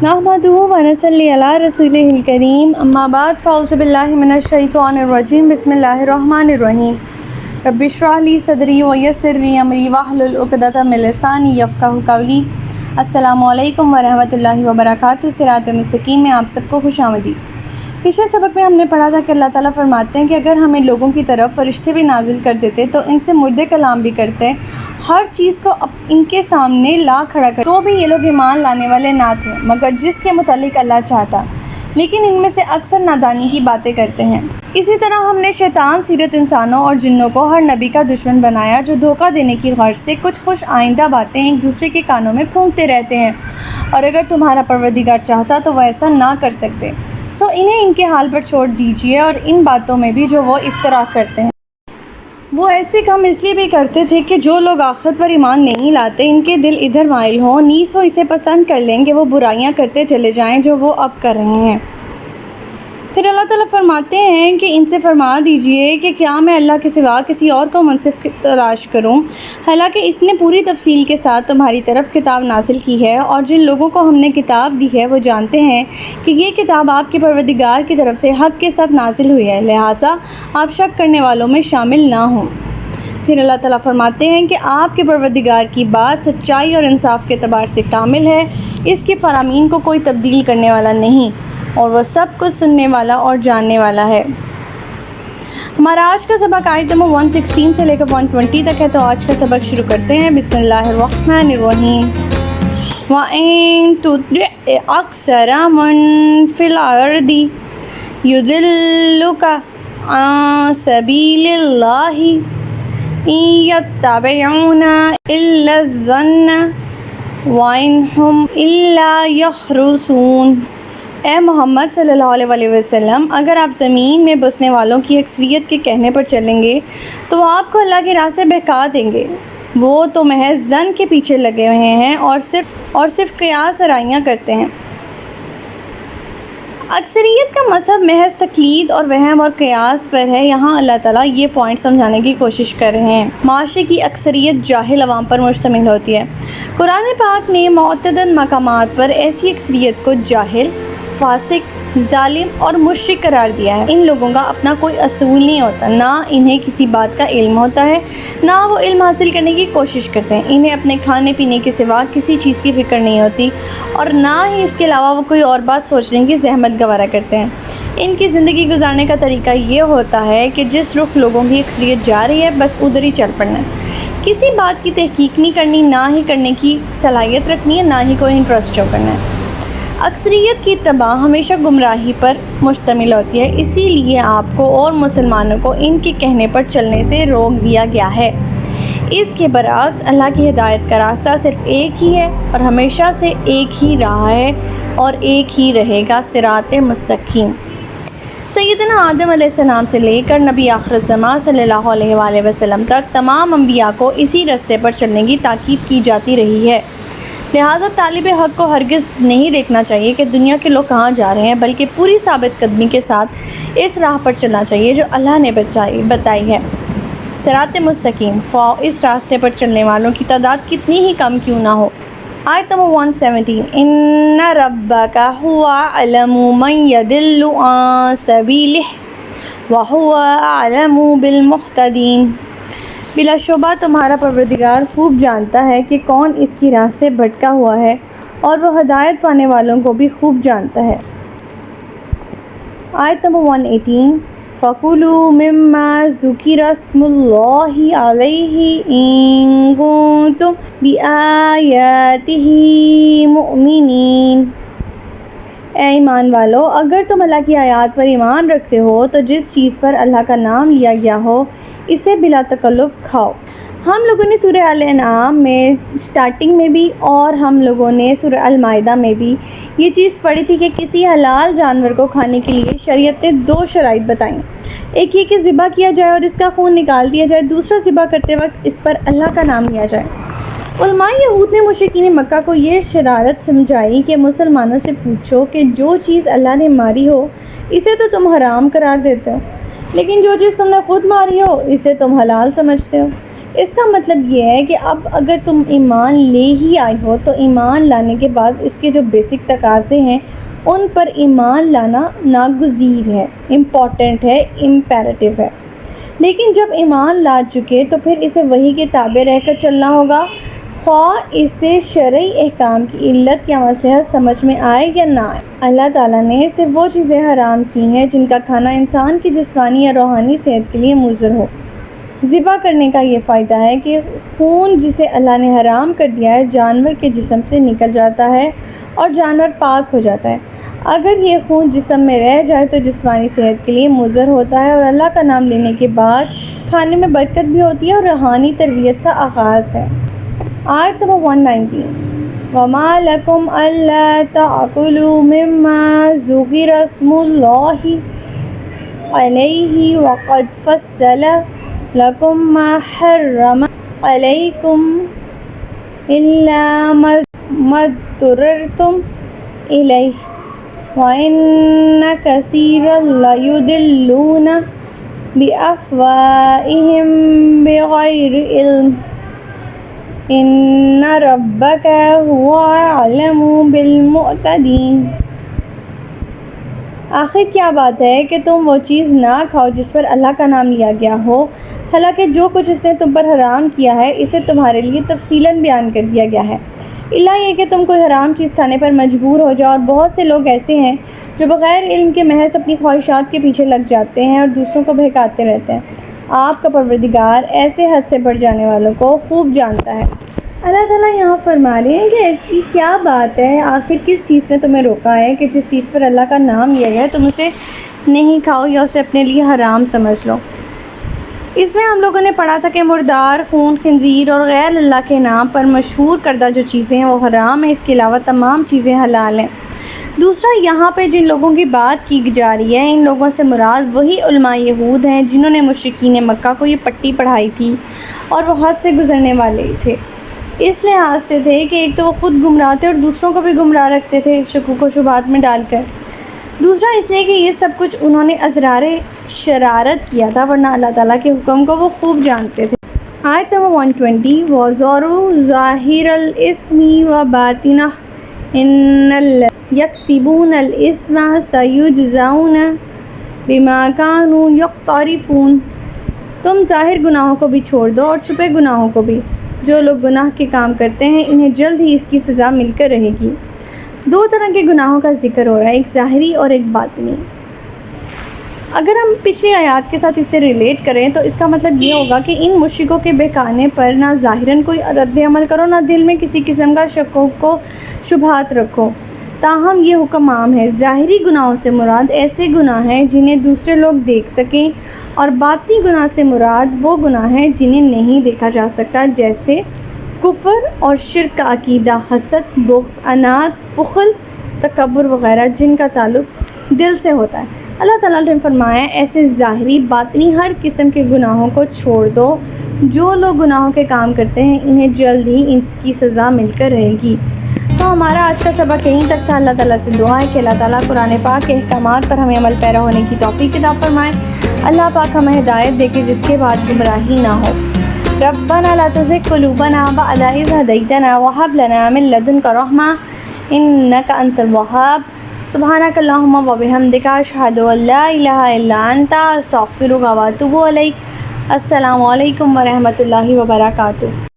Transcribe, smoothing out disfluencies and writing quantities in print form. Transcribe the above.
नहमदुहु व नसल्ली अला रसूलिहिल करीम अम्मा बाद फ़अऊज़ु बिल्लाहि मिनश शैतानिर रजीम बिस्मिल्लाहिर रहमानिर रहीम रब्बि इश्रह ली सदरी व यस्सिर ली अमरी वहलुल उक़दतम मिन लिसानी यफ़क़हू क़ौली। अस्सलामु अलैकुम व रहमतुल्लाहि व बरकातुहू। सिरातुल मुस्तक़ीम में आप सबको खुशामदीद। पिछले सबक में हमने पढ़ा था कि अल्लाह ताला फरमाते हैं कि अगर हमें लोगों की तरफ फरिश्ते भी नाजिल कर देते तो इनसे मुर्दे कलाम भी करते, हर चीज़ को इनके सामने ला खड़ा कर, तो भी ये लोग ईमान लाने वाले ना थे मगर जिसके मुतालिक अल्लाह चाहता, लेकिन इनमें से अक्सर नादानी की बातें करते हैं। इसी तरह हमने शैतान सीरत इंसानों और जिन्नों को हर नबी का दुश्मन बनाया जो धोखा देने की गर्ज से कुछ खुश आइंदा बातें एक दूसरे के कानों में फूंकते रहते हैं, और अगर तुम्हारा परवरदिगार चाहता तो वह ऐसा ना कर सकते। सो इन्हें इनके हाल पर छोड़ दीजिए, और इन बातों में भी जो वो इफ्तरा करते हैं। वो ऐसे काम इसलिए भी करते थे कि जो लोग आखिरत पर ईमान नहीं लाते इनके दिल इधर माइल हों, नीस वो इसे पसंद कर लें कि वो बुराइयां करते चले जाएं जो वो अब कर रहे हैं। फिर अल्लाह ताला फरमाते हैं कि इनसे फरमा दीजिए कि क्या मैं अल्लाह के सिवा किसी और को मुनसिफ तलाश करूं, हालांकि इसने पूरी तफसील के साथ तुम्हारी तरफ किताब नासिल की है, और जिन लोगों को हमने किताब दी है वो जानते हैं कि ये किताब आपके परवरदिगार की तरफ से हक़ के साथ नासिल हुई है, लिहाजा आप शक करने वालों में शामिल ना हों। फिर अल्लाह ताला फरमाते हैं कि आपके परवरदिगार की बात सच्चाई और इंसाफ के एतबार से कामिल है, इसके फ़रामीन को कोई तब्दील करने वाला नहीं, और वह सब कुछ सुनने वाला और जानने वाला है। हमारा आज का सबक आयत नंबर 116 से लेकर 120 तक है, तो आज का सबक शुरू करते हैं। बिस्मिल्लाहिर्रहमानिर्रहीम। व इन तुति अक्सरा मन फिल अर्दी युदिल्लुका अन सबीलिल्लाहि यत्तबिऊना इल्ला ज़न्न व इन हुम इल्ला यख़रुसून। ए मोहम्मद सल्लल्लाहु अलैहि वसल्लम, अगर आप ज़मीन में बसने वालों की अक्सरियत के कहने पर चलेंगे तो वो आपको अल्लाह की राह से बहका देंगे। वो तो महज ज़न के पीछे लगे हुए हैं और सिर्फ क़ियास आराइयाँ करते हैं। अक्सरियत का मज़हब महज तक़लीद और वहम और क़ियास पर है। यहाँ अल्लाह ताला ये पॉइंट समझाने की कोशिश कर रहे हैं। माशरे की अक्सरियत जाहिल अवाम पर मुश्तमिल होती है। कुरान पाक ने मुअत्तदल मकामात पर ऐसी अक्सरियत को जाहिल, फासिक, जालिम और मुशरिक करार दिया है। इन लोगों का अपना कोई असूल नहीं होता, ना इन्हें किसी बात का इल्म होता है, ना वो इल्म हासिल करने की कोशिश करते हैं। इन्हें अपने खाने पीने के सिवा किसी चीज़ की फ़िक्र नहीं होती, और ना ही इसके अलावा वो कोई और बात सोचने की जहमत गवारा करते हैं। इनकी ज़िंदगी गुजारने का तरीका ये होता है कि जिस रुख लोगों की अक्सरियत जा रही है बस उधर ही चल पड़ना है। किसी बात की तहकीक नहीं करनी, ना ही करने की सलाहियत रखनी है, ना ही कोई इंटरेस्ट शो करना है। अक्सरियत की तबाह हमेशा गुमराही पर मुश्तमिल होती है, इसीलिए आपको और मुसलमानों को इनके कहने पर चलने से रोक दिया गया है। इसके बरअक्स अल्लाह की हिदायत का रास्ता सिर्फ़ एक ही है और हमेशा से एक ही रहा है और एक ही रहेगा, सिरात मुस्तकीम। सैयदना आदम अलैहिस्सलाम से लेकर नबी आखिर ज़मां सल्लल्लाहु अलैहि वसल्लम तक तमाम अंबिया को इसी रास्ते पर चलने की ताकीद की जाती रही है। लिहाजा तालिब हक़ को हरगिज़ नहीं देखना चाहिए कि दुनिया के लोग कहाँ जा रहे हैं, बल्कि पूरी साबित कदमी के साथ इस राह पर चलना चाहिए जो अल्लाह ने बताई है, सिरात मुस्तकीम। ख्वाह इस रास्ते पर चलने वालों की तादाद कितनी ही कम क्यों ना हो। आयत नंबर 117। इन्ना रब्बका हुवा अलमु मन यदिल्लु अन सबीलिहि व हुवा अलमु बिल मुहतदीन। बिलाशुबा तुम्हारा परवरदिगार खूब जानता है कि कौन इसकी राह से भटका हुआ है, और वह हिदायत पाने वालों को भी खूब जानता है। आयत नंबर 118। फ़कुलू मिम्मा ज़ुकिरा स्मुल्लाहि अलैहि इन कुंतुम बिआयातिही मुमिनीन। ए ईमान वालो, अगर तुम अल्लाह की आयत पर ईमान रखते हो तो जिस चीज़ पर अल्लाह का नाम लिया गया हो इसे बिला तकल्लुफ़ खाओ। हम लोगों ने सूरह अल-अनआम में स्टार्टिंग में भी और हम लोगों ने सूरह अल-माइदा में भी ये चीज़ पढ़ी थी कि किसी हलाल जानवर को खाने के लिए शरीयत ने 2 शराइत बताई। एक ये कि ज़िबा किया जाए और इसका खून निकाल दिया जाए, दूसरा ज़िबा करते वक्त इस पर अल्लाह का नाम लिया जाए। उलमाए यहूद ने मुशरिकीन मक्का को ये शरारत समझाई कि मुसलमानों से पूछो कि जो चीज़ अल्लाह ने मारी हो इसे तो तुम हराम करार देते हो, लेकिन जो चीज़ तुमने खुद मारी हो इसे तुम हलाल समझते हो। اس کا مطلب یہ ہے کہ اب اگر تم ایمان لے ہی آئے ہو تو ایمان لانے کے بعد اس کے جو بیسک تقاضے ہیں ان پر ایمان لانا ناگزیر ہے، امپورٹنٹ ہے، امپیریٹو ہے۔ لیکن جب ایمان لا چکے تو پھر اسے وحی کے تابع رہ کر چلنا ہوگا، خواہ اسے شرعی احکام کی علت یا مصلحت سمجھ میں آئے یا نہ آئے۔ اللہ تعالیٰ نے صرف وہ چیزیں حرام کی ہیں جن کا کھانا انسان کی جسمانی یا روحانی صحت کے لیے مضر ہو۔ ذبح کرنے کا یہ فائدہ ہے کہ خون جسے اللہ نے حرام کر دیا ہے جانور کے جسم سے نکل جاتا ہے اور جانور پاک ہو جاتا ہے۔ اگر یہ خون جسم میں رہ جائے تو جسمانی صحت کے لیے مضر ہوتا ہے، اور اللہ کا نام لینے کے بعد کھانے میں برکت بھی ہوتی ہے اور روحانی تربیت کا آغاز ہے۔ آیت نمبر 119 وَمَا لَكُمْ أَلَّا تَأْكُلُوا مِمَّا ذُكِرَ اسْمُ اللَّهِ عَلَيْهِ وَقَدْ فَصَّلَ لَكُم مَّا حَرَّمَ عَلَيْكُمْ إِلَّا مَا اضْطُرِرْتُمْ إِلَيْهِ وَإِنَّ كَثِيرًا لَّيُضِلُّونَ بِأَهْوَائِهِم بِغَيْرِ عِلْمٍ إِنَّ رَبَّكَ هُوَ أَعْلَمُ بِالْمُعْتَدِينَ۔ آخر کیا بات ہے کہ تم وہ چیز نہ کھاؤ جس پر اللہ کا نام لیا گیا ہو، حالانکہ جو کچھ اس نے تم پر حرام کیا ہے اسے تمہارے لیے تفصیلاً بیان کر دیا گیا ہے، الا یہ کہ تم کوئی حرام چیز کھانے پر مجبور ہو جاؤ۔ اور بہت سے لوگ ایسے ہیں جو بغیر علم کے محض اپنی خواہشات کے پیچھے لگ جاتے ہیں اور دوسروں کو بہکاتے رہتے ہیں۔ آپ کا پروردگار ایسے حد سے بڑھ جانے والوں کو خوب جانتا ہے۔ اللہ تعالیٰ یہاں فرما رہے ہیں کہ ایسی کیا بات ہے، آخر کس چیز نے تمہیں روکا ہے کہ جس چیز پر اللہ کا نام لیا گیا ہے تم اسے نہیں کھاؤ یا اسے اپنے لیے حرام سمجھ لو۔ اس میں ہم لوگوں نے پڑھا تھا کہ مردار، خون خنزیر اور غیر اللہ کے نام پر مشہور کردہ جو چیزیں ہیں وہ حرام ہیں، اس کے علاوہ تمام چیزیں حلال ہیں۔ دوسرا، یہاں پہ جن لوگوں کی بات کی جا رہی ہے ان لوگوں سے مراد وہی علماء یہود ہیں جنہوں نے مشرکین مکہ کو یہ پٹی پڑھائی تھی، اور وہ حد سے گزرنے والے ہی تھے۔ اس لحاظ سے تھے کہ ایک تو وہ خود گمراہ تھے اور دوسروں کو بھی گمراہ رکھتے تھے شکوک و شبہات میں ڈال کر۔ دوسرا اس لیے کہ یہ سب کچھ انہوں نے اسرار شرارت کیا تھا، ورنہ اللہ تعالیٰ کے حکم کو وہ خوب جانتے تھے۔ آیت نمبر 120 وَذَرُوا ظَاهِرَ الْإِثْمِ وَبَاطِنَهُ إِنَّ الَّذِينَ يَكْسِبُونَ الْإِثْمَ سَيُجْزَوْنَ بِمَا كَانُوا يَقْتَرِفُونَ۔ تم ظاہر گناہوں کو بھی چھوڑ دو اور چھپے گناہوں کو بھی، جو لوگ گناہ کے کام کرتے ہیں انہیں جلد ہی اس کی سزا مل کر رہے گی۔ دو طرح کے گناہوں کا ذکر ہو رہا ہے، ایک ظاہری اور ایک باطنی۔ اگر ہم پچھلی آیات کے ساتھ اسے ریلیٹ کریں تو اس کا مطلب یہ ہوگا کہ ان مشرکوں کے بہکانے پر نہ ظاہراً کوئی رد عمل کرو، نہ دل میں کسی قسم کا شکوک و شبہات رکھو۔ تاہم یہ حکم عام ہے۔ ظاہری گناہوں سے مراد ایسے گناہ ہیں جنہیں دوسرے لوگ دیکھ سکیں، اور باطنی گناہ سے مراد وہ گناہ ہیں جنہیں نہیں دیکھا جا سکتا، جیسے کفر اور شرک کا عقیدہ، حسد، بغض، عناد، بخل، تکبر وغیرہ جن کا تعلق دل سے ہوتا ہے۔ اللہ تعالیٰ نے فرمایا ایسے ظاہری باطنی ہر قسم کے گناہوں کو چھوڑ دو۔ جو لوگ گناہوں کے کام کرتے ہیں انہیں جلد ہی اس کی سزا مل کر رہے گی۔ تو ہمارا آج کا سبق یہیں تک تھا۔ اللہ تعالیٰ سے دعا ہے کہ اللہ تعالیٰ قرآن پاک کے احکامات پر ہمیں عمل پیرا ہونے کی توفیق عطا فرمائے۔ اللہ پاک ہمیں ہدایت دے کہ جس کے بعد گمراہی نہ ہو۔ ربنا لا تزغ قلوبنا بعد إذ هديتنا وهب لنا من لدنك رحمة إنك أنت الوهاب۔ سبحانك اللهم وبحمدك أشهد أن لا إله إلا أنت أستغفرك وأتوب إليك۔ السلام علیکم ورحمۃ اللہ وبرکاتہ۔